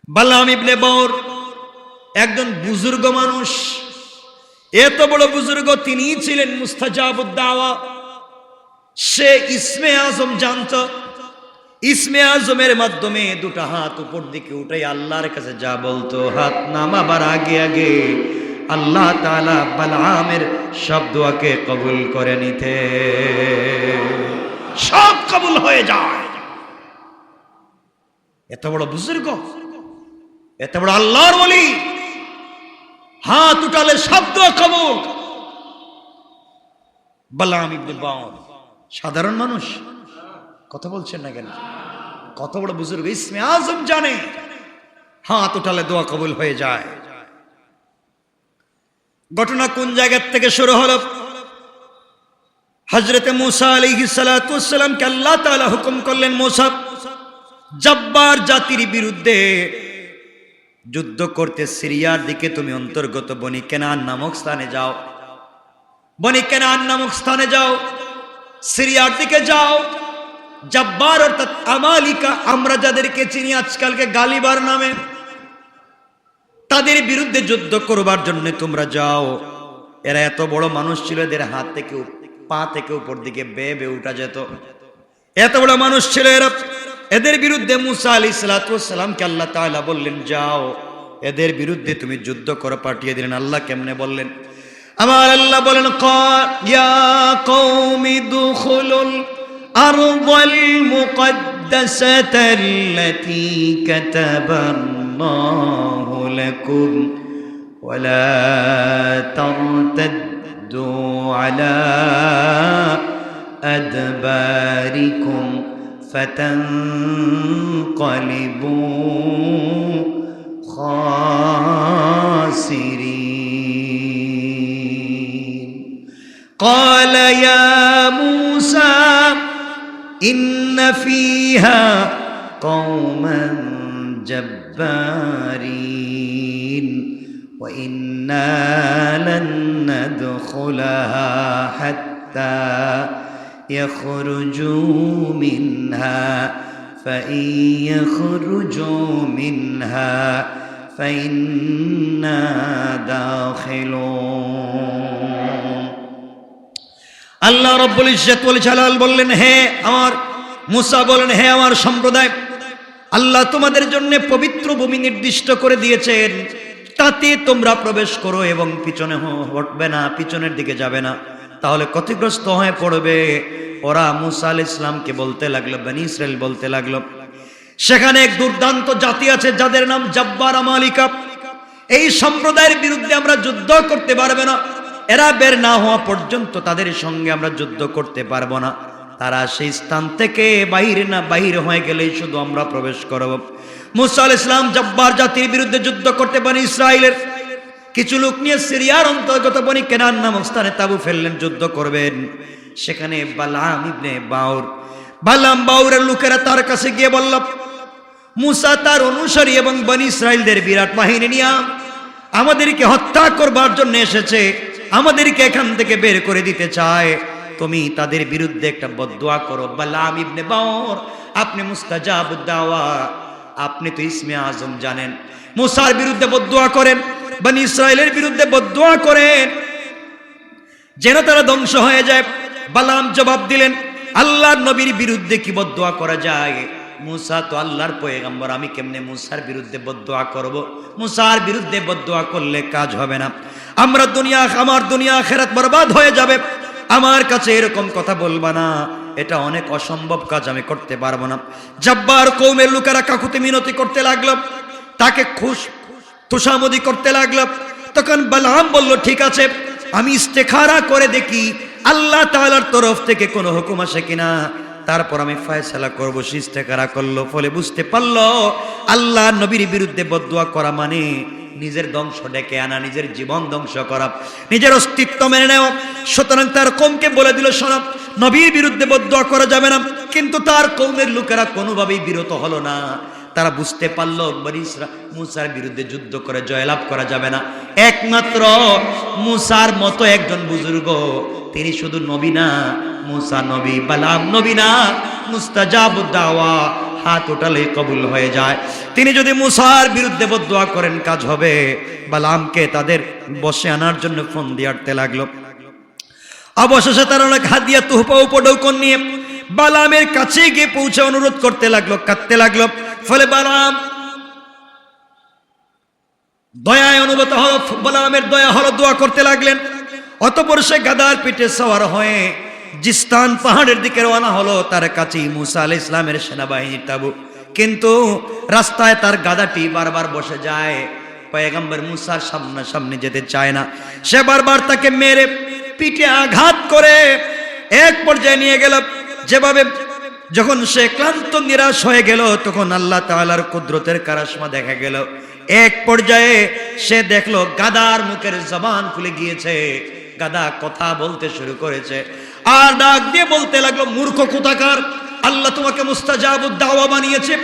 বালাম ইবনে বাউর একজন বুজুর্গ মানুষ, এত বড় বুজুর্গ, তিনি ছিলেন মুস্তাজাবুদ দাওয়া। সে ইসমে আজম জানত। ইসমে আজমের মাধ্যমে দুটা হাত উপর দিকে উঠাই আল্লাহর কাছে যা বলতো, হাত নামাবার আগে আগে আল্লাহ তাআলা বালামের সব দোয়াকে কবুল করে নিতে, সব কবুল হয়ে যায়। এত বড় বুজুর্গ, এত বড় আল্লাহর ওলি, হাত উঠালে সব দোয়া কবুল। বালাম ইবনে বাউর সাধারণ মানুষ, কথা বলছেন না কেন? কত বড় বুজুর্গ, ইসমে আজম জানে হাত উঠালে দোয়া কবুল হয়ে যায়। ঘটনা কোন জায়গা থেকে শুরু হলো? হযরতে মুসা আলাইহিস সালাতু ওয়াস সালামকে আল্লাহ তাআলা হুকুম করলেন, মুসা জব্বার জাতির বিরুদ্ধে যুদ্ধ করতে সিরিয়ার দিকে তুমি অন্তর্গত বনি কেনান নামক স্থানে যাও। বনি কেনান নামক স্থানে যাও, সিরিয়ার দিকে যাও। জব্বার অর্থাৎ আমালিকা, আমরা যাদেরকে চিনি আজকালকে গালিবার নামে, তাদের বিরুদ্ধে যুদ্ধ করবার জন্য তোমরা যাও। এরা এত বড় মানুষ ছিল, এদের হাত থেকে পা থেকে উপর দিকে বেয়ে বেয়ে উঠা যেত। এত বড় মানুষ ছিল এরা। এদের বিরুদ্ধে মুসা আলাইহিস সালাতু ওয়াস সালামকে আল্লাহ তাআলা বললেন, যাও এদের বিরুদ্ধে তুমি যুদ্ধ করে, পাঠিয়ে দিলেন। আল্লাহ কেমনে বললেন? আমার আল্লাহ বলেন, ইয়া কওমি দুখুলুল আরদাল মুকদ্দাসাতাল্লাতী কাতাবাল্লাহু লাকুম ওয়ালা তারতাদ্দু আলা আদবারিকুম ফাতানকালিবু খাসিরিন। قال يا موسى إن فيها قوما جبارين وإنا لن ندخلها حتى يخرجوا منها فإن يخرجوا منها فإنا داخلون। আল্লাহ রব্বুল ইজ্জত ওয়াল জালাল বললেন, হে আমার মুসা বলেন, হে আমার সম্প্রদায়, আল্লাহ তোমাদের জন্য পবিত্র ভূমি নির্দিষ্ট করে দিয়েছেন, তাতে তোমরা প্রবেশ করো এবং পিছনে হটবে না, পিছনের দিকে যাবে না, তাহলে ক্ষতিগ্রস্ত হয়ে পড়বে। ওরা মুসা আলাইহিস সালামকে বলতে লাগলো, বনি ইসরাইল বলতে লাগলো, সেখানে এক দুর্দান্ত জাতি আছে যাদের নাম জব্বার আমালিকা। এই সম্প্রদায়ের বিরুদ্ধে আমরা যুদ্ধ করতে পারবে না, এরা বের না হওয়া পর্যন্ত তাদের সঙ্গে আমরা যুদ্ধ করতে পারবো না। তারা সেই স্থান থেকে বাহির হয়ে গেলেই শুধু আমরা প্রবেশ করব। মুসা আলাইহিস সালাম জব্বার জাতির বিরুদ্ধে যুদ্ধ করতে বনি ইসরাইলের কিছু লোক নিয়ে সিরিয়ার অন্তর্গত বনি কেনান নামক স্থানে তাবু ফেললেন, যুদ্ধ করবেন। সেখানে বালাম ইবনে বাউর, বালাম বাউরের লোকেরা তার কাছে গিয়ে বলল, মুসা তার অনুসারী এবং বনি ইসরাইলদের বিরাট বাহিনী নিয়ে আমাদেরকে হত্যা করবার জন্য এসেছে, আমাদেরকে এখান থেকে বের করে দিতে চায়, তুমি তাদের বিরুদ্ধে একটা বদদুয়া করো। বালাম ইবনে বাউর, আপনি মুস্তাজাবুদ দাওয়া, আপনি তো ইসমে আজম জানেন, মুসার বিরুদ্ধে বদদুয়া করেন, বনি ইসরাইলের বিরুদ্ধে বদদুয়া করেন যেন তারা ধ্বংস হয়ে যায়। বালাম জবাব দিলেন, আল্লাহর নবীর বিরুদ্ধে কি বদদুয়া করা যায়? মুসা তো আল্লাহর পয়গম্বর, আমি কেমনে মুসার বিরুদ্ধে বদদুয়া করব? মুসার বিরুদ্ধে বদদুয়া করলে কাজ হবে না, আমার দুনিয়া আখিরাত বরবাদ হয়ে যাবে। আমার কাছে এরকম কথা বলবা না, এটা অনেক অসম্ভব কাজ, আমি করতে পারবো না। জব্বার কওমের লোকেরা কাকুতি মিনতি করতে লাগলো, তাকে তুষামদি করতে লাগলো। তখন বালাম বলল, ঠিক আছে, আমি ইস্তেখারা করে দেখি আল্লাহ তাআলার তরফ থেকে কোনো হুকুম আসে কিনা, তারপর আমি ফয়সালা করবো। সে ইস্তেখারা করলো, ফলে বুঝতে পারলো আল্লাহ নবীর বিরুদ্ধে বদদুয়া করা মানে নিজের ধ্বংস ডেকে আনা, নিজের জীবন ধ্বংস করা, নিজের অস্তিত্ব মেনে নেওয়া। সুতরাং তার কওমকে বলে দিল, শোনো, নবীর বিরুদ্ধে বদদুয়া করা যাবে না। কিন্তু তার কওমের লোকেরা কোনোভাবেই বিরত হলো না। তারা বুঝতে পারলো মুসার বিরুদ্ধে যুদ্ধ করে জয়লাভ করা যাবে না। একমাত্র মুসার মতো একজন বুজুর্গ, তিনি শুধু নবী না, মুসা নবী, বালাম নবী না, মুস্তাজাবুদ দাওয়া, হাত উঠালেই কবুল হয়ে যায়। তিনি যদি মুসার বিরুদ্ধে বদদুয়া করেন কাজ হবে। বালামকে তাদের বসে আনার জন্য ফোন দিয়ে আটতে লাগলো। অবশেষে তারা অনেক হাদিয়া তুহফা উপঢৌকন নিয়ে বালামের কাছে গিয়ে পৌঁছে অনুরোধ করতে লাগলো, কাঁদতে লাগলো। ফলে বালাম দয়ায় অনুভূত হলো, বালামের দয়া হলো, দোয়া করতে লাগলেন। অতঃপর সে গাদার পিঠে সওয়ার হয়ে জিস্তান পাহাড়ের দিকে রওনা হলো। তার কাছেই মুসা আলাইহিস সালামের সেনাবাহিনীর তাঁবু। কিন্তু রাস্তায় তার গাদাটি বারবার বসে যায়। পয়গম্বর মুসার সামনাসামনি যেতে চায় না। সে বারবার তাকে মেরে পিঠে আঘাত করে এক পর্যায়ে নিয়ে গেল। যেভাবে যখন সে ক্লান্ত নিরাশ হয়ে গেল, তখন আল্লাহ তাআলার কুদরতের কারিশমা দেখা গেল। এক পর্যায়ে সে দেখলো গাদার মুখের জবান খুলে গিয়েছে। গাদা কথা বলতে শুরু করেছে আর ডাক দিয়ে বলতে লাগলো, মূর্খ কোথাকার, আল্লাহ তোমাকে মুস্তাজাবুদ দাওয়া বানিয়েছে,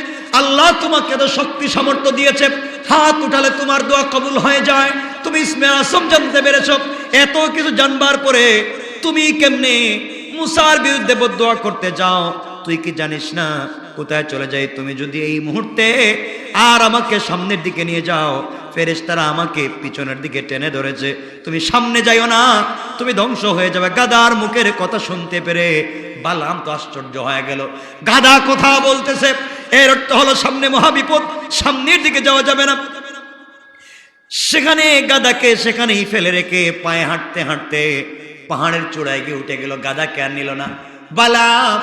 আল্লাহ তোমাকে তো শক্তি সামর্থ্য দিয়েছে, হাত উঠালে তোমার দোয়া কবুল হয়ে যায়। তুমি ইসমে আসম জানতে পেরেছ, এত কিছু জানবার পরে তুমি কেমনে মুসার বিরুদ্ধে বদদুয়া করতে যাও? তুই কি জানিস না কোথায় চলে যাই? তুমি যদি এই মুহূর্তে আর আমাকে সামনের দিকে নিয়ে যাও, ফেরেশতারা আমাকে পিছনের দিকে টেনে ধরেছে, তুমি সামনে যাইও না, তুমি ধ্বংস হয়ে যাবে। গাদার মুখের কথা শুনতে পেরে বালাম তো আশ্চর্য হয়ে গেল। গাদা কথা বলতেছে, এর অর্থ হলো সামনে মহাবিপদ, সামনের দিকে যাওয়া যাবে না। সেখানে গাদাকে সেখানেই ফেলে রেখে পায়ে হাঁটতে হাঁটতে পাহাড়ের চূড়ায় গিয়ে উঠে গেল। গাদাকে আর নিল না। বালাম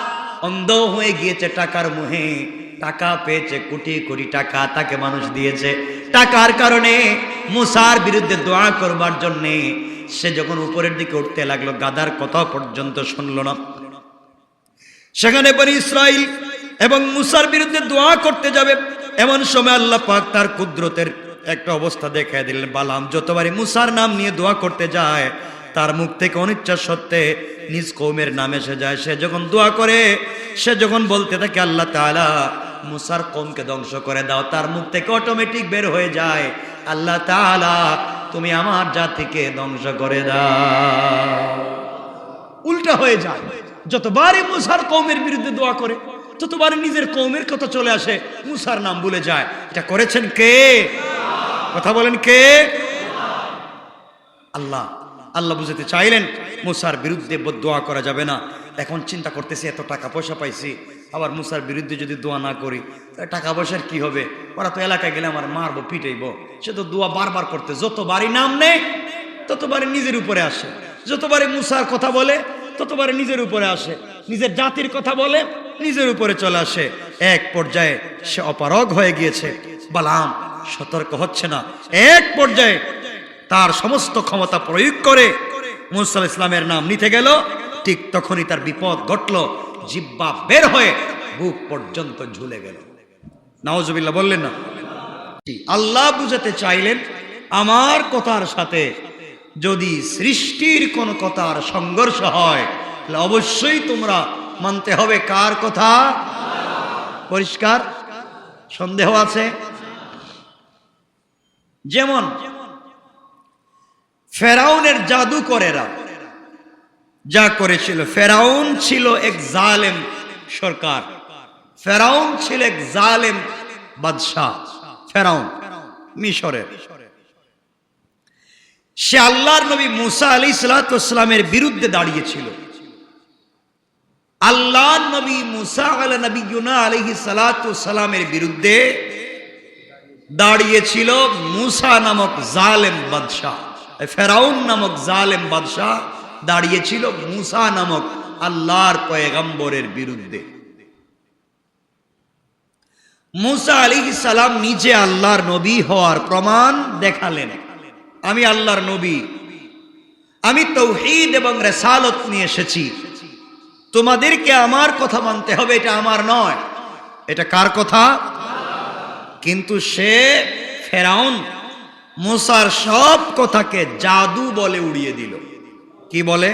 অন্ধ হয়ে গিয়েছে টাকার মোহে। টাকা পেয়েছে, কোটি কোটি টাকা তাকে মানুষ দিয়েছে। টাকার কারণে মুসার বিরুদ্ধে দোয়া করবার জন্যে সে যখন উপরের দিকে উঠতে লাগলো, গাদার কথা পর্যন্ত শুনল না। সেখানে বনি ইসরাইল এবং মুসার বিরুদ্ধে দোয়া করতে যাবে, এমন সময় আল্লাহ পাক তার কুদরতের একটা অবস্থা দেখায় দিলেন। বালাম যতবারই মুসার নাম নিয়ে দোয়া করতে যায়, তার মুখ থেকে অনিচ্ছা সত্ত্বে নিজ কওমের নাম এসে যায়। সে যখন দোয়া করে, সে যখন বলতে থাকে আল্লাহ তাআলা মুসার কওমকে ধ্বংস করে দাও, তার মুখ থেকে অটোমেটিক বের হয়ে যায়, আল্লাহ তাআলা তুমি আমার জাতিকে ধ্বংস করে দাও। উল্টা হয়ে যায়। যতবারই মুসার কওমের বিরুদ্ধে দোয়া করে, ততবারই নিজের কওমের কথা চলে আসে, মুসার নাম ভুলে যায়। এটা করেছেন কে? কথা বলেন কে? আল্লাহ। আল্লাহ বুঝাতে চাইলেন মুসার বিরুদ্ধে দোয়া করা যাবে না। এখন চিন্তা করতেছি, এত টাকা পয়সা পাইছি, আবার মুসার বিরুদ্ধে যদি দোয়া না করি টাকা পয়সার কি হবে? ওরা তো এলাকায় গেলে আমার মারবো, পিটাইবো। সে তো দোয়া বারবার করতে, যতবারই নাম নেই ততবারই নিজের উপরে আসে, যতবারই মুসার কথা বলে ততবারই নিজের উপরে আসে, নিজের জাতির কথা বলে নিজের উপরে চলে আসে। এক পর্যায়ে সে অপারগ হয়ে গিয়েছে। বালাম সতর্ক হচ্ছে না। এক পর্যায়ে তার সমস্ত ক্ষমতা প্রয়োগ করে মুসা আলাইহিস সালামের নাম নিতে গেল। ঠিক তখনই তার বিপদ ঘটল, জিহ্বা বের হয়ে বুক পর্যন্ত ঝুলে গেল। নাউজুবিল্লাহ বললেন না? আল্লাহ বুঝাতে চাইলেন আমার কথার সাথে যদি সৃষ্টির কোন কথার সংঘর্ষ হয়, তাহলে অবশ্যই তোমরা মানতে হবে কার কথা? পরিষ্কার? সন্দেহ আছে? যেমন ফেরাউনের জাদুকরেরা যা করেছিল, ফেরাউন ছিল এক জালেম সরকার, ফেরাউন ছিল এক জালেম বাদশাহ। ফেরাউন মিশরের, সে আল্লাহর নবী মুসা আলাইহিস সালামের বিরুদ্ধে দাঁড়িয়েছিল। আল্লাহর নবী মুসা আলাইহিস সালামের বিরুদ্ধে দাঁড়িয়েছিল মুসা নামক জালেম বাদশাহ। ফেরাউন নামক জালেম বাদশাহ দাঁড়িয়েছিল মুসা নামক আল্লাহর পয়গম্বরের বিরুদ্ধে। মুসা আলাইহিস সালাম নিজে আল্লাহর নবী হওয়ার প্রমাণ দেখালেন, আমি আল্লাহর নবী, আমি তাওহীদ এবং রিসালাত নিয়ে এসেছি, তোমাদেরকে আমার কথা মানতে হবে, এটা আমার নয়। এটা কার কথা? কিন্তু সে ফেরাউন মুসার সব কথাকে জাদু বলে উড়িয়ে দিল। কি বলে?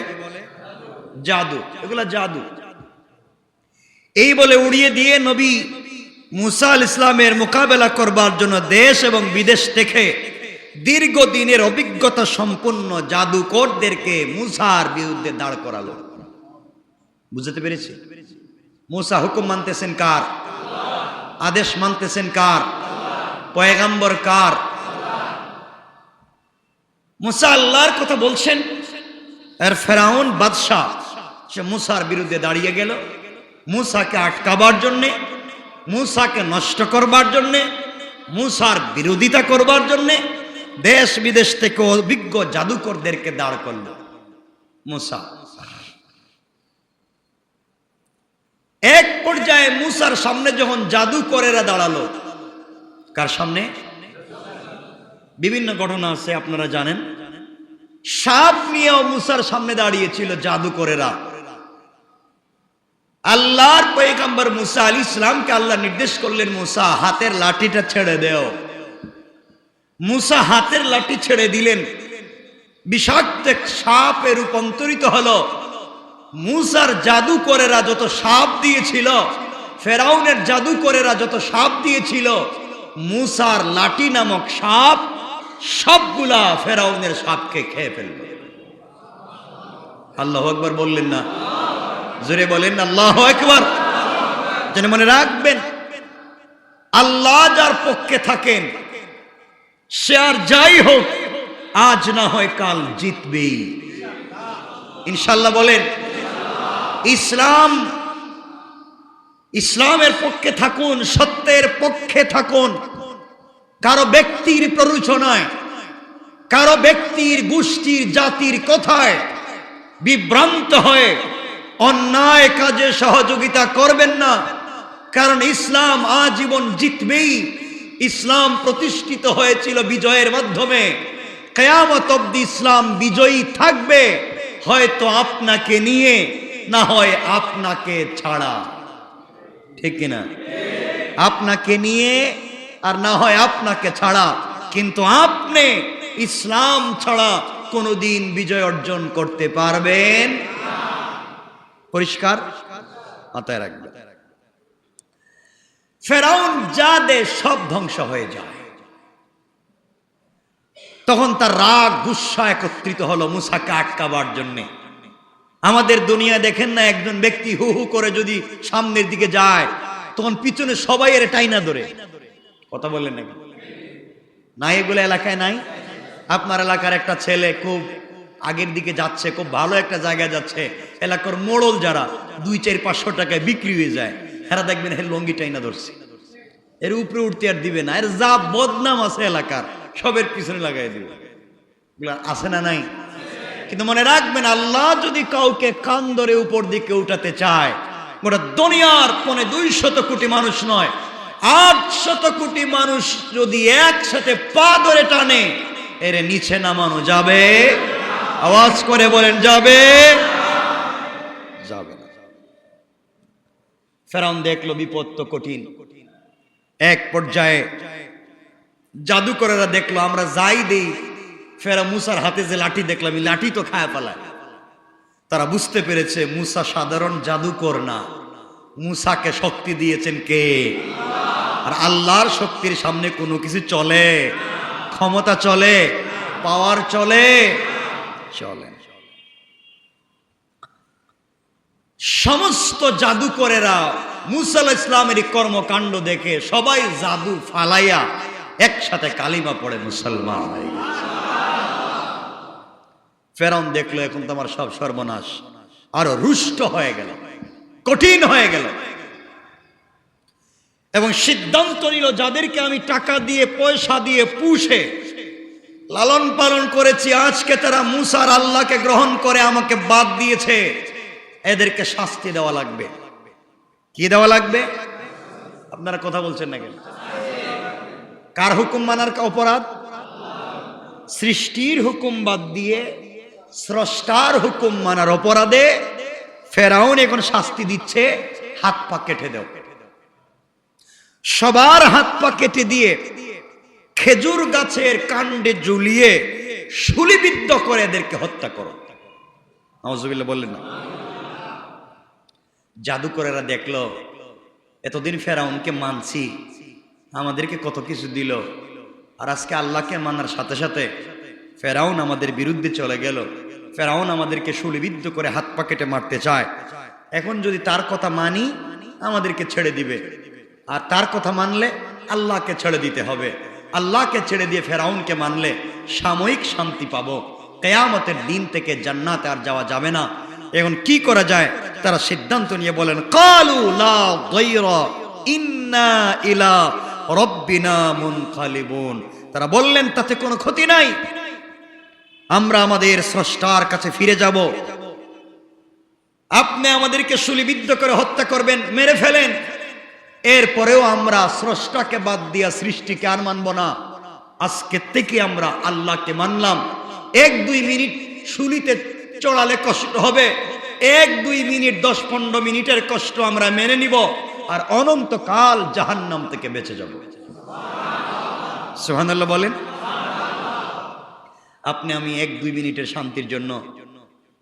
জাদু। এগুলা জাদু। এই বলে উড়িয়ে দিয়ে নবী মুসা আলাইহিস সালামের মোকাবেলা করবার জন্য দেশ এবং বিদেশ থেকে দীর্ঘদিনের অভিজ্ঞতা সম্পন্ন জাদুকরদেরকে মুসার বিরুদ্ধে দাঁড় করালো। বুঝতে পেরেছি? মুসা হুকুম মানতেছেন কার? আদেশ মানতেছেন কার? পয়গম্বর কার? মুসা আল্লাহর কথা বলছেন, আর ফেরাউন বাদশাহ সে মুসার বিরুদ্ধে দাঁড়িয়ে গেল, মুসাকে আটকাবার জন্যে, মুসাকে নষ্ট করবার জন্যে, মুসার বিরোধিতা করবার জন্যে দেশ বিদেশ থেকে অভিজ্ঞ জাদুকরদেরকে দাঁড় করল। মুসা এক পর্যায়ে মুসার সামনে যখন জাদুকরেরা দাঁড়ালো, কার সামনে? বিভিন্ন ঘটনা আছে আপনারা জানেন। সাপ নিয়েও মুসার সামনে দাঁড়িয়েছিল জাদুকরেরা। আল্লাহর পয়গম্বর মুসা আলাইহিস সালামকে আল্লাহ নির্দেশ করলেন, মুসা হাতের লাঠিটা ছেড়ে দেও। মুসা হাতের লাঠি ছেড়ে দিলেন, বিষাক্ত সাপে রূপান্তরিত হলো। মুসার জাদুকরেরা যত সাপ দিয়েছিল, ফেরাউনের জাদুকরেরা যত সাপ দিয়েছিল, মুসার লাঠি নামক সাপ সবগুলা ফেরাউনের সাপকে খেয়ে ফেলবে। আল্লাহু আকবার বললেন না? জোরে বলেন আল্লাহু আকবার। যেন মনে রাখবেন, আল্লাহ যার পক্ষে থাকেন সে আর যাই হোক আজ না হয় কাল জিতবেই ইনশাআল্লাহ। বলেন ইসলামের পক্ষে থাকুন, সত্যের পক্ষে থাকুন। কারো ব্যক্তির প্ররোচনায়, কারো ব্যক্তির গোষ্ঠীর জাতির কথায় বিভ্রান্ত হয়ে অন্যায় কাজে সহযোগিতা করবেন না, কারণ ইসলাম আজীবন জিতবেই। ইসলাম প্রতিষ্ঠিত হয়েছিল বিজয়ের মাধ্যমে, কিয়ামত অবধি ইসলাম বিজয়ী থাকবে, হয়তো আপনাকে নিয়ে, না হয় আপনাকে ছাড়া। ঠিক কিনা? আপনাকে নিয়ে আর না হয় আপনাকে ছাড়া, কিন্তু আপনি ইসলাম ছাড়া কোনোদিন বিজয় অর্জন করতে পারবেন না। পরিষ্কার মাথায় রাখবেন। ফেরাউন যা দেশ সব ধ্বংস হয়ে যায়, তখন তার রাগ গুসা একত্রিত হলো মুসাকে আটকাবার জন্যে। আমাদের দুনিয়া দেখেন না, একজন ব্যক্তি হু হু করে যদি সামনের দিকে যায়, তখন পিছনে সবাই এর টাইনা ধরে। কথা বললেন নাকি? নাই এগুলো এলাকায় নাই? আপনার এলাকার একটা ছেলে খুব আগের দিকে যাচ্ছে, খুব ভালো একটা জায়গায় যাচ্ছে, এলাকার মোড়ল যারা 200-500 টাকায় বিক্রি হয়ে যায়, এরা দেখবেন এর লঙ্গি টাইনা ধরছে, এর উপরে উঠতে আর দিবে না, এর যা বদনাম আছে এলাকার সবের পিছনে লাগাই দিবে। আছে না নাই? কিন্তু মনে রাখবেন, আল্লাহ যদি কাউকে কান ধরে উপর দিকে উঠাতে চায়, গোটা দুনিয়ার 200 কোটি মানুষ নয়, 800 কোটি মানুষ যদি একসাথে পা ধরে টানে, এর নিচে নামানো যাবে? আওয়াজ করে বলেন, যাবে? যাবে না। ফেরাউন দেখলো বিপদ তো কঠিন। এক পর্যায়ে জাদুকরেরা দেখলো আমরা যাই দেই, ফেরা মুসার হাতে যে লাঠি দেখলাম, এই লাঠি তো খায় পালায়। তারা বুঝতে পেরেছে মুসা সাধারণ জাদুকর না, মুসাকে শক্তি দিয়েছেন কে? আর আল্লাহর শক্তির সামনে কোনো কিছু চলে? ক্ষমতা চলে? পাওয়ার চলে? চলে। সমস্ত জাদুকরেরা মুসা আলাইহিস সালামের কর্মকাণ্ড দেখে সবাই জাদু ফালাইয়া একসাথে কালিমা পড়ে মুসলমান হয়ে গেছে। ফেরাউন দেখলো এখন তোমার সব সর্বনাশ, আরো রুষ্ট হয়ে গেল, কঠিন হয়ে গেল, এবং সিদ্ধান্ত নিল যাদেরকে আমি টাকা দিয়ে পয়সা দিয়ে পুষে লালন পালন করেছি, আজকে তারা মুসার আল্লাহকে গ্রহণ করে আমাকে বাদ দিয়েছে, এদেরকে শাস্তি দেওয়া লাগবে। কি দেওয়া লাগবে? আপনারা কথা বলছেন না কেন? কার হুকুম মানার অপরাধ? সৃষ্টির হুকুম বাদ দিয়ে স্রষ্টার হুকুম মানার অপরাধে ফেরাউন এখন শাস্তি দিচ্ছে, হাত পা কেটে দাও। সবার হাত পা কেটে দিয়ে খেজুর গাছের কাণ্ডে ঝুলিয়ে শুলিবিদ্ধ করে এদেরকে হত্যা করো। নাউজুবিল্লাহ বললেন না? জাদুকরেরা দেখলো এতদিন ফেরাউনকে মানছি, আমাদেরকে কত কিছু দিল, আর আজকে আল্লাহকে মানার সাথে সাথে ফেরাউন আমাদের বিরুদ্ধে চলে গেল, ফেরাউন আমাদেরকে শুলিবিদ্ধ করে হাত পা কেটে মারতে চায়, এখন যদি তার কথা মানি আমাদেরকে ছেড়ে দিবে, আর তার কথা মানলে আল্লাহকে ছেড়ে দিতে হবে। আল্লাহকে ছেড়ে দিয়ে ফেরাউনকে মানলে সাময়িক শান্তি পাবো, কিয়ামতের দিন থেকে জান্নাতে আর যাওয়া যাবে না। এখন কি করা যায়? তারা সিদ্ধান্ত নিয়ে বলেন, কালু লা গায়রা ইন্না ইলা রব্বিনা মুনকালিবুন। তারা বললেন তাতে কোনো ক্ষতি নাই, আমরা আমাদের স্রষ্টার কাছে ফিরে যাব। আপনি আমাদেরকে শুলিবিদ্ধ করে হত্যা করবেন, মেরে ফেলেন, এরপরেও আমরা স্রষ্টাকে বাদ দিয়া সৃষ্টিকে আর মানব না। আজকে থেকে আমরা আল্লাহকে মানলাম। 1-2 মিনিট শুলিতে চড়ালে কষ্ট হবে, 1-2 মিনিট 10-15 মিনিটের কষ্ট আমরা মেনে নিব, আর অনন্তকাল জাহান্নাম থেকে বেঁচে যাব। সুবহানাল্লাহ বলেন। আপনি আমি 1-2 মিনিটের শান্তির জন্য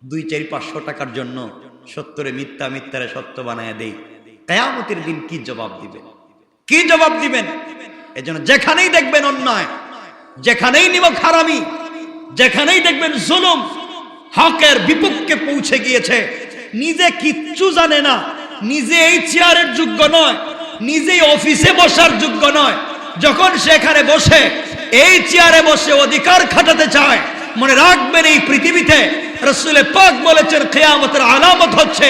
2-4-500 টাকার জন্য সত্যরে মিথ্যা, মিথ্যারে সত্য বানায় দেই, কিয়ামতের দিন কি জবাব দিবেন? কি জবাব দিবেন? এজন্য যেখানেই দেখবেন অন্যায়, যেখানেই নিমক হারামি, যেখানেই দেখবেন জুলুম হকের বিপক্ষে পৌঁছে গিয়েছে, নিজে কিচ্ছু জানে না, নিজে এই চেয়ারের যোগ্য নয়, নিজে অফিসে বসার যোগ্য নয়, যখন সেখানে বসে এই চেয়ারে বসে অধিকার খাটাতে চায়, মনে রাখবেন এই পৃথিবীতে রাসূল পাক বলেছেন কিয়ামতের আলামত হচ্ছে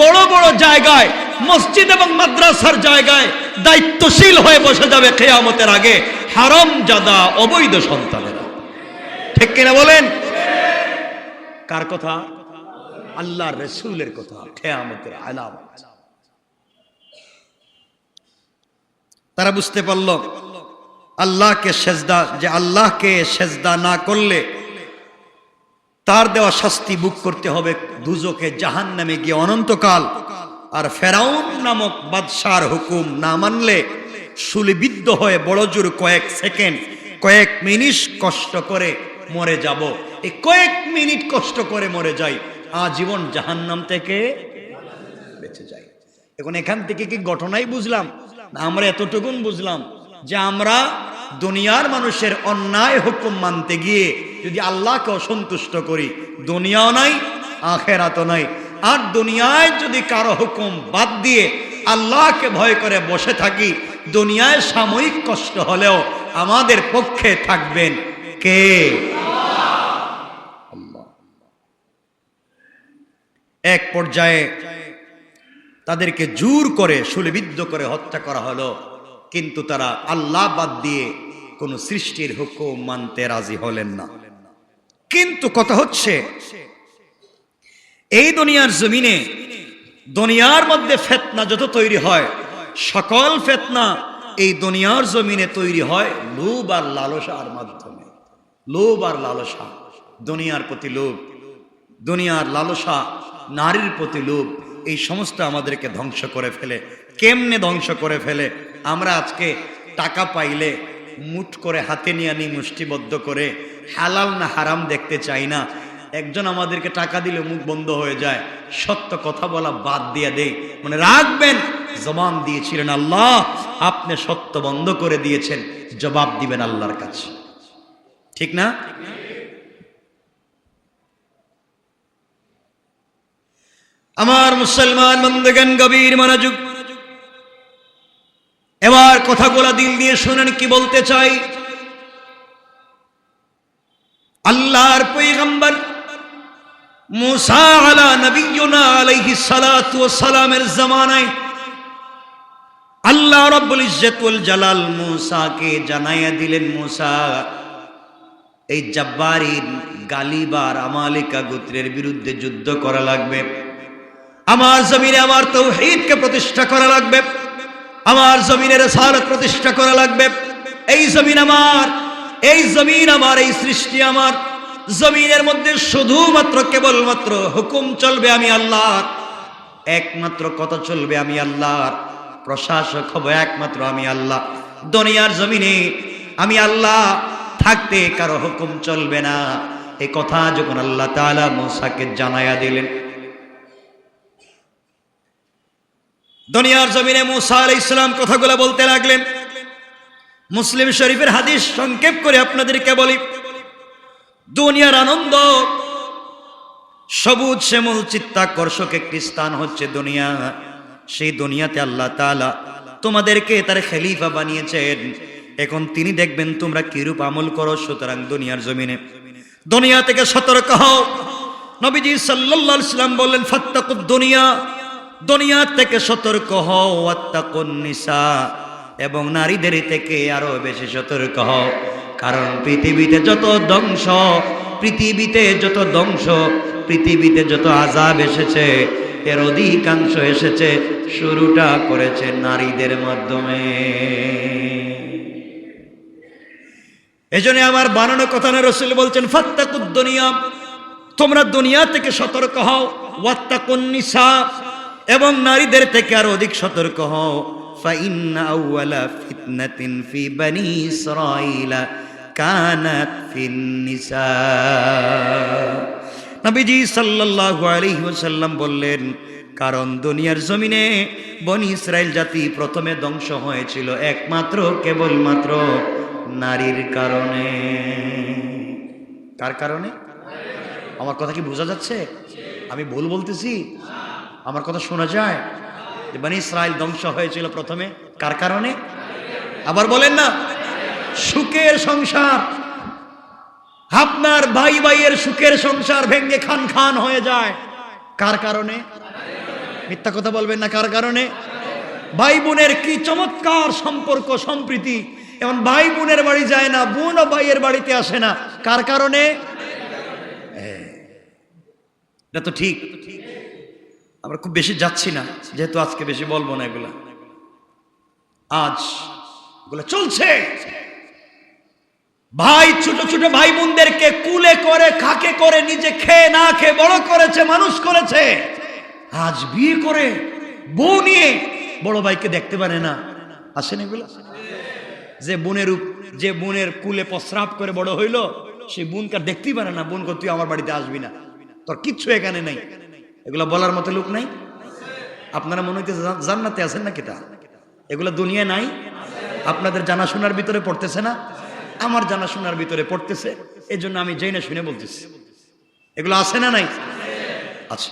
বড় বড় জায়গায়, মসজিদ এবং মাদ্রাসার জায়গায় দায়িত্বশীল হয়ে বসে যাবে কিয়ামতের আগে হারামজাদা অবৈধ সন্তানেরা। ঠিক কিনা বলেন? কার কথা? আল্লাহর রাসূলের কথা। কিয়ামতের আলামত। তারা বুঝতে পারল আল্লাহকে সেজদা, যে আল্লাহকে সেজদা না করলে তার দেওয়া শাস্তি ভোগ করতে হবে দুজকে, জাহান্নামে গিয়ে অনন্তকাল। আর ফেরাউন নামক বাদশার হুকুম না মানলে শুলিবিদ্ধ হয়ে বড়জোর কয়েক সেকেন্ড, কয়েক মিনিট কষ্ট করে মরে যাব। এই কয়েক মিনিট কষ্ট করে মরে যাই, আজীবন জাহান্নাম থেকে বেঁচে যাই। এখন এখান থেকে কি ঘটনাই বুঝলাম? আমরা এতটুকুন বুঝলাম যে আমরা দুনিয়ার মানুষের অন্যায় হুকুম মানতে গিয়ে যদি আল্লাহকে অসন্তুষ্ট করি, দুনিয়াও নাই আখেরাতও নাই। আর দুনিয়ায় যদি কারো হুকুম বাদ দিয়ে আল্লাহকে ভয় করে বসে থাকি, দুনিয়ায় সাময়িক কষ্ট হলেও আমাদের পক্ষে থাকবেন কে? আল্লাহ। এক পর্যায়ে তাদেরকে জোর করে শুলিবিদ্ধ করে হত্যা করা হলো, কিন্তু তারা আল্লাহ বাদ দিয়ে কোন সৃষ্টির হুকুম মানতে রাজি হলেন না। কিন্তু কথা হচ্ছে এই দুনিয়ার জমিনে, দুনিয়ার মধ্যে ফিতনা যত তৈরি হয়, সকল ফিতনা এই দুনিয়ার জমিনে তৈরি হয় লোভ আর লালসার মাধ্যমে। লোভ আর লালসা, দুনিয়ার প্রতি লোভ, দুনিয়ার লালসা, নারীর প্রতি লোভ, এই সমস্ত আমাদেরকে ধ্বংস করে ফেলে। কেমনে ধ্বংস করে ফেলে? আমরা আজকে টাকা পাইলে মুঠ করে হাতে নিয়ে আনি, মুষ্টিবদ্ধ করে, হালাল না হারাম দেখতে চাই না। একজন আমাদেরকে টাকা দিলে মুখ বন্ধ হয়ে যায়, সত্য কথা বলা বাদ দিয়ে দেই। মনে রাখবেন জবান দিয়েছিলেন আল্লাহ, আপনি সত্য বন্ধ করে দিয়েছেন, জবাব দিবেন আল্লাহর কাছে। ঠিক না? আমার মুসলমান বন্ধুগণ, গভীর মনোযোগ, এবার কথাগুলো দিল দিয়ে শুনেন কি বলতে চাই। আল্লাহর পয়গম্বর মুসা আলা নবিয়্যিনা আলাইহিস সালাতু ওয়াস সালামের জামানায় আল্লাহ রাব্বুল ইজ্জত ওয়াল জালাল মুসাকে জানাইয়া দিলেন, মুসা এই জাব্বারিন গালিবার আমালিকা গোত্রের বিরুদ্ধে যুদ্ধ করা লাগবে। আমার জমিনে আমার তাওহীদকে প্রতিষ্ঠা করা লাগবে, আমার জমিনে রিসালাত প্রতিষ্ঠা করা লাগবে। এই জমিন আমার, এই জমিন আমার, এই সৃষ্টি আমার। জমিনের মধ্যে শুধুমাত্র কেবলমাত্র হুকুম চলবে আমি আল্লাহর, একমাত্র কথা চলবে আমি আল্লাহর, প্রশাসক হব একমাত্র আমি আল্লাহ। দুনিয়ার জমিনে আমি আল্লাহ থাকতে কারো হুকুম চলবে না। এই কথা যখন আল্লাহ তাআলা মুসাকে জানায়া দিলেন, দুনিয়ার জমিনে মুসা আলাইহিস সালাম কথাগুলো বলতে লাগলেন। মুসলিম শরীফের হাদিস সংক্ষেপ করে আপনাদেরকে বলি। দুনিয়ার আনন্দ, সবুজ শ্যামল চিত্তাকর্ষক একটি স্থান হচ্ছে দুনিয়া। সেই দুনিয়াতে আল্লাহ তাআলা তোমাদেরকে তার খলিফা বানিয়েছেন। এখন তিনি দেখবেন তোমরা কিরূপ আমল করো। সুতরাং দুনিয়ার জমিনে দুনিয়া থেকে সতর্ক হও। নবীজি সাল্লাল্লাহু আলাইহি ওয়াসাল্লাম বললেন ফাত্তাকুদ দুনিয়া, দুনিয়া থেকে সতর্ক হও, ওয়াত্তাকুন নিসা, এবং নারীদের থেকে আরো বেশি সতর্ক হও। কারণ পৃথিবীতে যত ধ্বংস, পৃথিবীতে যত ধ্বংস, পৃথিবীতে যত আযাব এসেছে, এর অধিকাংশ এসেছে, শুরুটা করেছে নারীদের মাধ্যমে। এজন্য আমার বানানো কথা না, রাসূল বলছেন ফাত্তাকুদ দুনিয়া, তোমরা দুনিয়া থেকে সতর্ক হও, ওয়াত্তাকুন নিসা, এবং নারীদের থেকে আরো অধিক সতর্ক হও। ফাইন্না আউওয়ালা ফিতনাতিন ফি বনি ইসরাঈলা কানাত ফিন নিসা। নবীজি সাল্লাল্লাহু আলাইহি ওয়াসাল্লাম বললেন, কারণ দুনিয়ার জমিনে বনি ইসরাইল জাতি প্রথমে ধ্বংস হয়েছিল একমাত্র কেবলমাত্র নারীর কারণে। কার কারণে? আমার কথা কি বোঝা যাচ্ছে? আমি ভুল বলতেছি? আমার কথা শোনা যায়? যে বনি ইসরাইল ধ্বংস হয়েছিল প্রথমে কার কারণে? আবার বলেন না। সুখের সংসার, আপনার ভাই ভাইয়ের সুখের সংসার ভেঙে খান খান হয়ে যায় কার কারণে? মিথ্যা কথা বলবেন না। কার কারণে? ভাই বোনের কি চমৎকার সম্পর্ক সম্প্রীতি, এমন ভাই বোনের বাড়ি যায় না, বোন ও ভাইয়ের বাড়িতে আসে না, কার কারণে? এটা তো ঠিক। আমরা খুব বেশি যাচ্ছি না, যেহেতু আজকে বেশি বলবো না এগুলা। আজ এগুলো চলছে। ভাই ছোট ছোট ভাই বোনদেরকে কুলে করে খাকে করে নিজে খেয়ে না খেয়ে বড় করেছে, মানুষ করেছে। আজ বিয়ে করে বউ নিয়ে বড় ভাইকে দেখতে পারে না। আসেন এগুলা? যে বোনের কুলে প্রস্রাব করে বড় হইলো, সেই বোনকে দেখতেই পারে না। বোন তুই আমার বাড়িতে আসবি না, তোর কিচ্ছু এখানে নাই। এগুলা বলার মতো লোক নাই? আপনারা মনে হইতে জান্নাতে আছেন না কিটা? এগুলা দুনিয়া নাই? আপনাদের জানাশোনার ভিতরে পড়তেছে না? আমার জানাশোনার ভিতরে পড়তেছে। এই জন্য আমি জেনে শুনে বলতেছি। এগুলো আছে না নাই? আছে।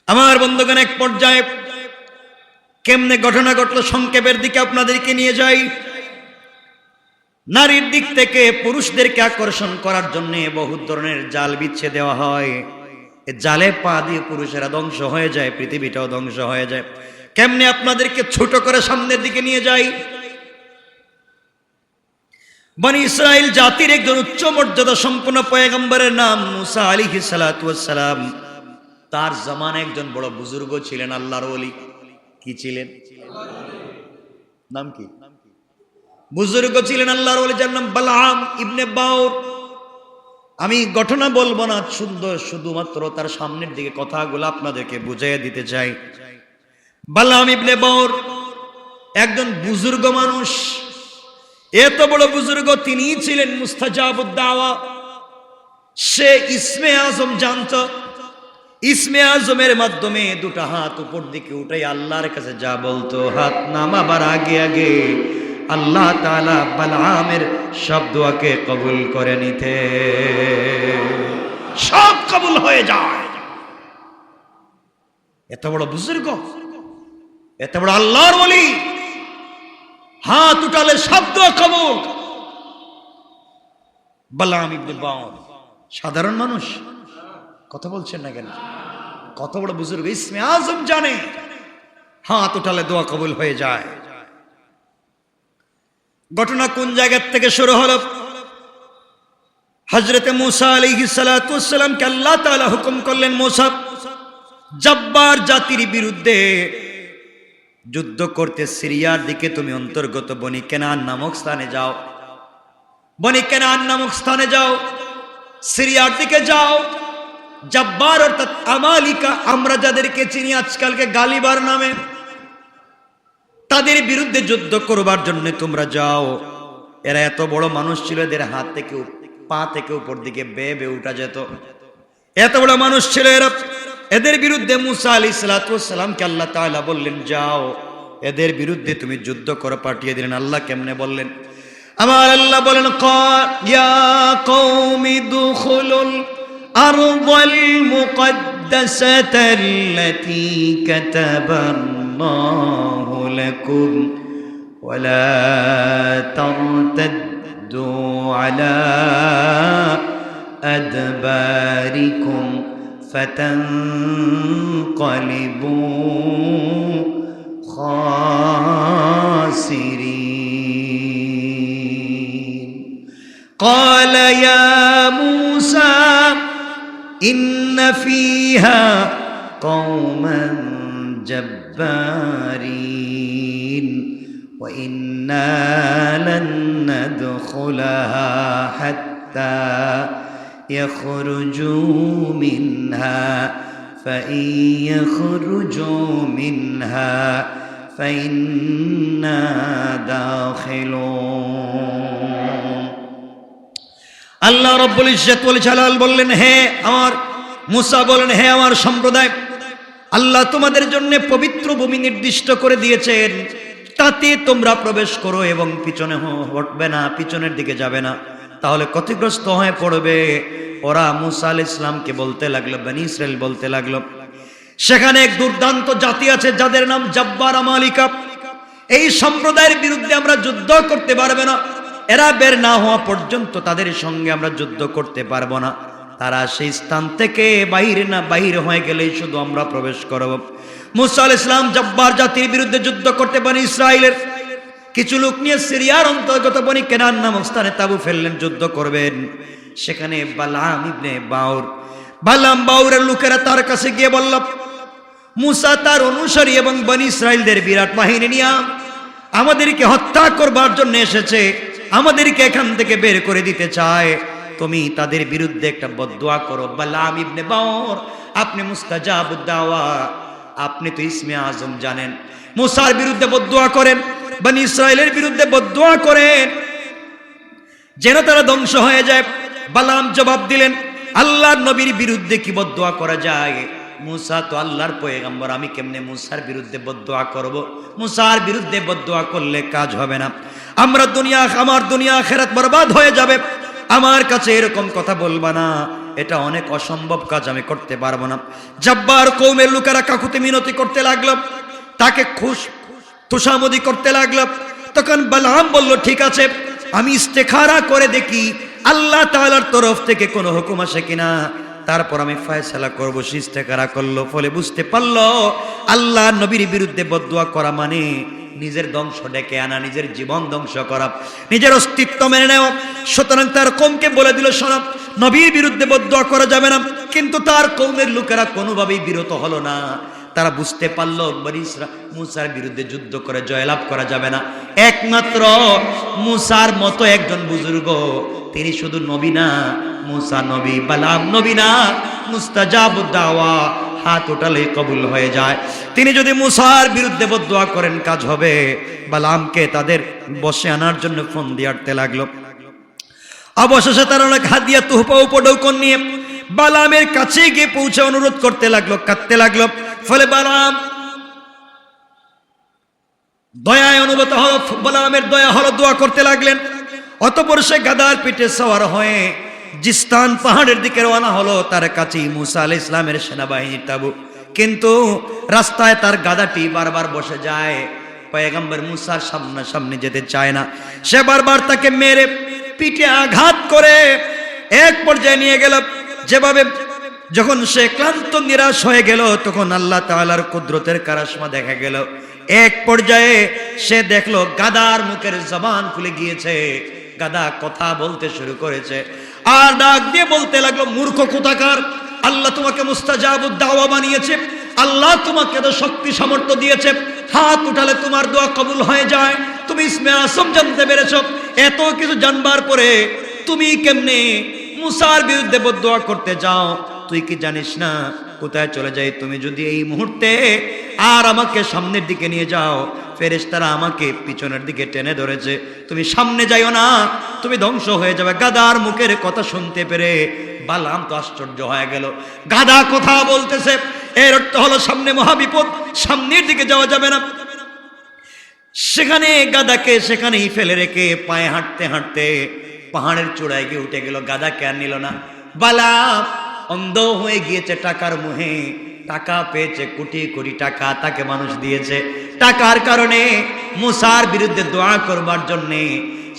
আমার বন্ধুগণ, এক পর্যায়ে কেমনে ঘটনা ঘটলো সংক্ষেপের দিকে আপনাদেরকে নিয়ে যাই। নারীর দিক থেকে পুরুষদেরকে আকর্ষণ করার জন্য বহু ধরনের জাল বিচ্ছে দেওয়া হয়। এই জালে পা দিয়ে পুরুষেরা ধ্বংস হয়ে যায়, পৃথিবীটাও ধ্বংস হয়ে যায়। কেমনে আপনাদেরকে ছোট করে সামনের দিকে নিয়ে যাই। বনি ইসরাইল জাতির একজন উচ্চ মর্যাদা সম্পন্ন পয়গম্বরের নাম মুসা আলাইহিস সালাতু ওয়াস সালাম। তার জামানায় একজন বড় বুজুর্গ ছিলেন, আল্লাহর ওলি। কি ছিলেন? নাম কি? বুজুর্গ ছিলেন আল্লাহর ওলি, যার নাম বালআম ইবনে বাউর। আমি ঘটনা বলবো না, শুধুমাত্র তার সামনের দিকে কথাগুলো আপনাদেরকে বুঝিয়ে দিতে চাই। বালআম ইবনে বাউর একজন বুজুর্গ মানুষ। এত বড় বুজুর্গ, তিনি ছিলেন মুস্তাজাবুদ দাওয়া। সে ইসমে আজম জানত। ইসমে আজমের মাধ্যমে দুটা হাত উপর দিকে উঠাই আল্লাহর কাছে যা বলতো, হাত নামাবার আগে আগে আল্লাহ তাআলা বালআমের সব দোয়াকে কবুল করে নিতে, সব কবুল হয়ে যায়। এত বড় বুজুর্গ, এত বড় আল্লাহর ওলি, হাত উঠালে সব দোয়া কবুল। বালআম ইবনে বাউর সাধারণ মানুষ। কথা বলছেন না কেন? কত বড় বুজুর্গ, ইসমে আজম জানে, হাত উঠালে দোয়া কবুল হয়ে যায়। ঘটনা কোন জায়গা থেকে শুরু হলো? হযরতে মুসা আলাইহিস সালাতু ওয়াস সালামকে আল্লাহ তাআলা হুকুম করলেন, মুসা, জব্বার জাতির বিরুদ্ধে যুদ্ধ করতে সিরিয়ার দিকে তুমি অন্তর্গত বনি কেনান নামক স্থানে যাও। বনি কেনান নামক স্থানে যাও, সিরিয়ার দিকে যাও। জব্বার অর্থাৎ আমালিকা, আমরা যাদেরকে চিনি আজকালকে গালিবার নামে, তাদের বিরুদ্ধে যুদ্ধ করবার জন্য তোমরা যাও। এরা এত বড় মানুষ ছিল, এদের হাত থেকে পা থেকে উপর দিকে বেয়ে বেয়ে উঠা যেত। এত বড় মানুষ ছিল এরা। এদের বিরুদ্ধে মুসা আলাইহিস সালাতু ওয়াস সালামকে আল্লাহ তাআলা বললেন, যাও এদের বিরুদ্ধে তুমি যুদ্ধ করে পাঠিয়ে দিলেন। আল্লাহ কেমনে বললেন? আমার আল্লাহ বলেন, ইয়া কওমি দুখুলুল আরদাল মুকদ্দাসাতাল্লাতী কাতাবাল্লাহু আল্লাহু লাকুম ওয়ালা তারতাদ্দু আলা আদবারিকুম ফাতানকালিবু খাসিরিন قال يا موسى إن فيها قوما جبارين وإنا لن ندخلها حتى يخرجوا منها فإن يخرجوا منها فإنا داخلون আল্লাহ রব্বুল ইজ্জত ওয়াল জালাল বললেন, হে আমার মুসা বলেন, হে আমার সম্প্রদায়, আল্লাহ তোমাদের জন্য পবিত্র ভূমি নির্দিষ্ট করে দিয়েছেন, তাতে তোমরা প্রবেশ করো এবং পিছনে হটবে না, পিছনের দিকে যাবে না, তাহলে ক্ষতিগ্রস্ত হয়ে পড়বে। ওরা মুসা আলাইহিস সালামকে বলতে লাগলো, বনি ইসরাইল বলতে লাগলো, সেখানে এক দুর্দান্ত জাতি আছে যাদের নাম জব্বার আমালিকা, এই সম্প্রদায়ের বিরুদ্ধে আমরা যুদ্ধ করতে পারবে না, এরা বের না হওয়া পর্যন্ত তাদের সঙ্গে আমরা যুদ্ধ করতে পারবো না, তারা সেই স্থান থেকে বাহির হয়ে গেলেই শুধু আমরা প্রবেশ করব। মুসা আলাইহিস সালাম জব্বার জাতির বিরুদ্ধে যুদ্ধ করতে বনি ইসরাইলের কিছু লোক নিয়ে সিরিয়ার অন্তর্গত বনি কেনান নামক স্থানে তাবু ফেললেন, যুদ্ধ করবেন। সেখানে বালাম ইবনে বাউরের লোকেরা তার কাছে গিয়ে বলল, মুসা তার অনুসারী এবং বনি ইসরাইলদের বিরাট বাহিনী নিয়ে আমাদেরকে হত্যা করবার জন্য এসেছে, আমাদেরকে এখান থেকে বের করে দিতে চায়, তুমি তাদের বিরুদ্ধে একটা বদদুয়া করো। বালাম ইবনে বাউর, আপনি মুস্তাজাবুদ দাওয়া, আপনি তো ইসমে আজম জানেন, মুসার বিরুদ্ধে বদদুয়া করেন, বনি ইসরাইলের বিরুদ্ধে বদদুয়া করেন যেন তারা ধ্বংস হয়ে যায়। বালাম জবাব দিলেন, আল্লাহর নবীর বিরুদ্ধে কি বদদুয়া করা যায়? মুসা তো আল্লাহর পয়গম্বর, আমি কেমনে মুসার বিরুদ্ধে বদদুয়া করব? মুসার বিরুদ্ধে বদদুয়া করলে কাজ হবে না, আমার দুনিয়া আখিরাত বরবাদ হয়ে যাবে, আমার কাছে এরকম কথা বলবা না, এটা অনেক অসম্ভব কাজ, আমি করতে পারবো না। জব্বার কওমের লোকেরা কাকুতি মিনতি করতে লাগলো, তাকে তুষামদি করতে লাগলো। তখন বালাম বলল, ঠিক আছে, আমি ইস্তেখারা করে দেখি আল্লাহ তাআলার তরফ থেকে কোনো হুকুম আসে কিনা, তারপর আমি ফয়সালা করবো। সে ইস্তেখারা করলো, ফলে বুঝতে পারলো আল্লাহ নবীর বিরুদ্ধে বদদুয়া করা মানে নিজের ধ্বংস ডেকে আনা, নিজের জীবন ধ্বংস করা, নিজের অস্তিত্ব মেনে নেওয়া। সুতরাং তার কওমকে বলে দিল, শোনো, নবীর বিরুদ্ধে বদদুয়া করা যাবে না। কিন্তু তার কওমের লোকেরা কোনোভাবেই বিরত হলো না, তারা বুঝতে পারলো মুসার বিরুদ্ধে যুদ্ধ করে জয়লাভ করা যাবে না। একমাত্র মুসার মতো একজন বুজুর্গ, তিনি শুধু নবী না, মুসা নবী, বালাম নবী না, মুস্তাজাবুদ দাওয়া, হাত উঠালেই কবুল হয়ে যায়। তিনি যদি মুসার বিরুদ্ধে বদদুয়া করেন কাজ হবে। বালামকে তাদের বসে আনার জন্য ফোন দিয়ে আটতে লাগলো। অবশেষে তারা অনেক হাদিয়া তুহফা উপঢৌকন নিয়ে বালামের কাছে গিয়ে পৌঁছে অনুরোধ করতে লাগলো, কাঁদতে লাগলো। ফলে বালাম দয়ায় অনুভূত হলো, বালামের দয়া হলো, দোয়া করতে লাগলেন। অতঃপর সে গাদার পিঠে সওয়ার হয়ে জিস্তান পাহাড়ের দিকে রওনা হলো। তার কাছেই মুসা আলাইহিস সালামের সেনাবাহিনীর তাবু, কিন্তু রাস্তায় তার গাদাটি বারবার বসে যায়, পয়গম্বর মুসার সামনে যেতে চায় না। সে বারবার তাকে মেরে পিঠে আঘাত করে এক পর্যায়ে নিয়ে গেল। যেভাবে যখন সে ক্লান্ত নিরাশ হয়ে গেল, তখন আল্লাহ তাআলার কুদরতের কারিশমা দেখা গেল। এক পর্যায়ে সে দেখলো গাদার মুখের জবান খুলে গিয়েছে, গাদা কথা বলতে শুরু করেছে, আর ডাক দিয়ে বলতে লাগলো, মূর্খ কোথাকার, আল্লাহ তোমাকে মুস্তাজাবুদ দাওয়া বানিয়েছে, আল্লাহ তোমাকে তো শক্তি সামর্থ্য দিয়েছে, হাত উঠালে তোমার দোয়া কবুল হয়ে যায়, তুমি ইসমে আজম জানতে পেরেছো, এত কিছু জানবার পরে তুমি কেমনে মুসার বিরুদ্ধে বদদুয়া করতে যাও? তুই কি জানিস না কোথায় চলে যাই? তুমি যদি এই মুহূর্তে আর আমাকে সামনের দিকে নিয়ে যাও, ফেরেশতারা আমাকে পিছনের দিকে টেনে ধরেছে, তুমি সামনে যাইও না, তুমি ধ্বংস হয়ে যাবে। গাদার মুখের কথা শুনতে পেরে বালাম তো আশ্চর্য হয়ে গেল। গাদা কথা বলতেছে, এর অর্থ হলো সামনে মহাবিপদ, সামনের দিকে যাওয়া যাবে না। সেখানে গাদাকে সেখানেই ফেলে রেখে পায়ে হাঁটতে হাঁটতে পাহাড়ের চূড়ায় গিয়ে উঠে গেল। গাদাকে আর নিল না। বালাম অন্ধ হয়ে গিয়েছে টাকার মোহে, টাকা পেয়েছে, কোটি কোটি টাকা তাকে মানুষ দিয়েছে। টাকার কারণে মুসার বিরুদ্ধে দোয়া করবার জন্যে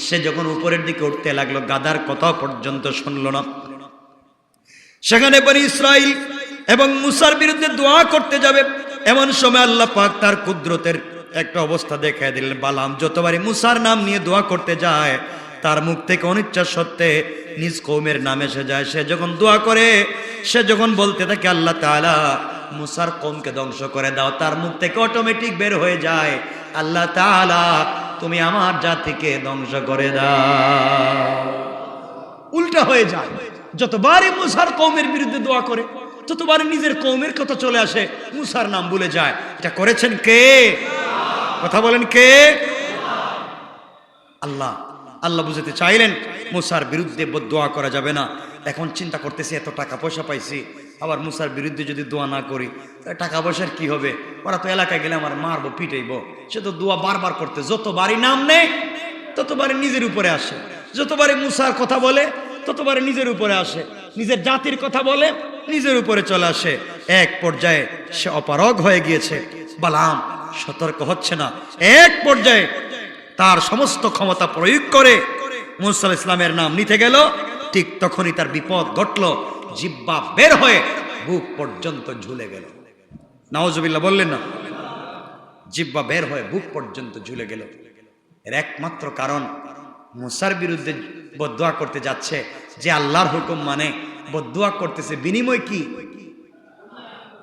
সে যখন উপরের দিকে উঠতে লাগলো, গাদার কথা পর্যন্ত শুনল না। সেখানে বনি ইসরাইল এবং মুসার বিরুদ্ধে দোয়া করতে যাবে, এমন সময় আল্লাহ পাক তার কুদরতের একটা অবস্থা দেখায় দিলেন। বালাম যতবারই মুসার নাম নিয়ে দোয়া করতে যায়, তার মুখ থেকে অনিচ্ছা সত্ত্বে নিজ কওমের নাম এসে যায়। সে যখন দোয়া করে, সে যখন বলতে থাকে আল্লাহ তাআলা মুসার কওমকে ধ্বংস করে দাও, তার মুখ থেকে অটোমেটিক বের হয়ে যায় আল্লাহ তাআলা তুমি আমার জাতিকে ধ্বংস করে দাও। উল্টা হয়ে যায়। যতবারই মুসার কওমের বিরুদ্ধে দোয়া করে, ততবারই নিজের কওমের কথা চলে আসে, মুসার নাম ভুলে যায়। এটা করেছেন কে? কথা বলেন কে? আল্লাহ। আল্লাহ বুঝাতে চাইলেন মুসার বিরুদ্ধে দোয়া করা যাবে না। এখন চিন্তা করতেছি এত টাকা পয়সা পাইছি, আবার মুসার বিরুদ্ধে যদি দোয়া না করি টাকা পয়সার কি হবে? ওরা তো এলাকায় গেলে আমার মারবো, পিটাইবো। সে তো দোয়া বারবার করতে, যতবারই নাম নেই ততবারই নিজের উপরে আসে, যতবারই মুসার কথা বলে ততবারই নিজের উপরে আসে, নিজের জাতির কথা বলে নিজের উপরে চলে আসে। এক পর্যায়ে সে অপারগ হয়ে গিয়েছে। বালাম সতর্ক হচ্ছে না। এক পর্যায়ে তার সমস্ত ক্ষমতা প্রয়োগ করে মুসা আলাইহিস সালামের নাম নিতে গেল। ঠিক তখনই তার বিপদ ঘটলো, জিহ্বা বের হয়ে বুক পর্যন্ত ঝুলে গেল। নাউজুবিল্লাহ বললেন না? জিহ্বা বের হয়ে বুক পর্যন্ত ঝুলে গেল। এর একমাত্র কারণ মুসার বিরুদ্ধে বদদুয়া করতে যাচ্ছে, যে আল্লাহর হুকুম মানে বদদুয়া করতেছে, বিনিময় কি?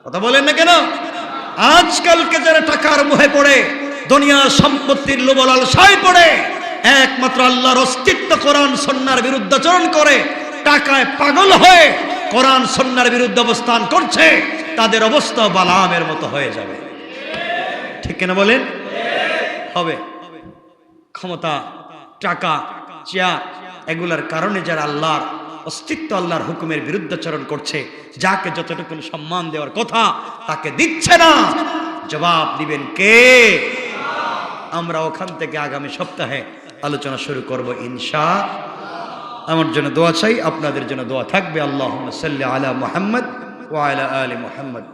কথা বলেন না কেন? আজকালকে যারা টাকার মোহে পড়ে, দুনিয়ার সম্পত্তির লোভ লালসায় পড়ে, একমাত্র আল্লাহর অস্তিত্ব কোরআন সুন্নাহর বিরুদ্ধাচরণ করে, টাকায় পাগল হয়ে কোরআন সুন্নাহর বিরুদ্ধে অবস্থান করছে, তাদের অবস্থা বালামের মতো হয়ে যাবে। ঠিক কিনা বলেন? হবে। ক্ষমতা, টাকা, চেয়ার, এগুলার কারণে যারা আল্লাহর অস্তিত্ব, আল্লাহর হুকুমের বিরুদ্ধাচরণ করছে, যাকে যতটুকু সম্মান দেওয়ার কথা তাকে দিচ্ছে না, জবাব দিবেন কে? আমরা ওখান থেকে আগামী সপ্তাহে আলোচনা শুরু করব ইনশাআল্লাহ। আমার জন্য দোয়া চাই, আপনাদের জন্য দোয়া থাকবে। আল্লাহুম্মা সাল্লি আলা মুহাম্মদ ওয়া আলা আলি মুহাম্মদ।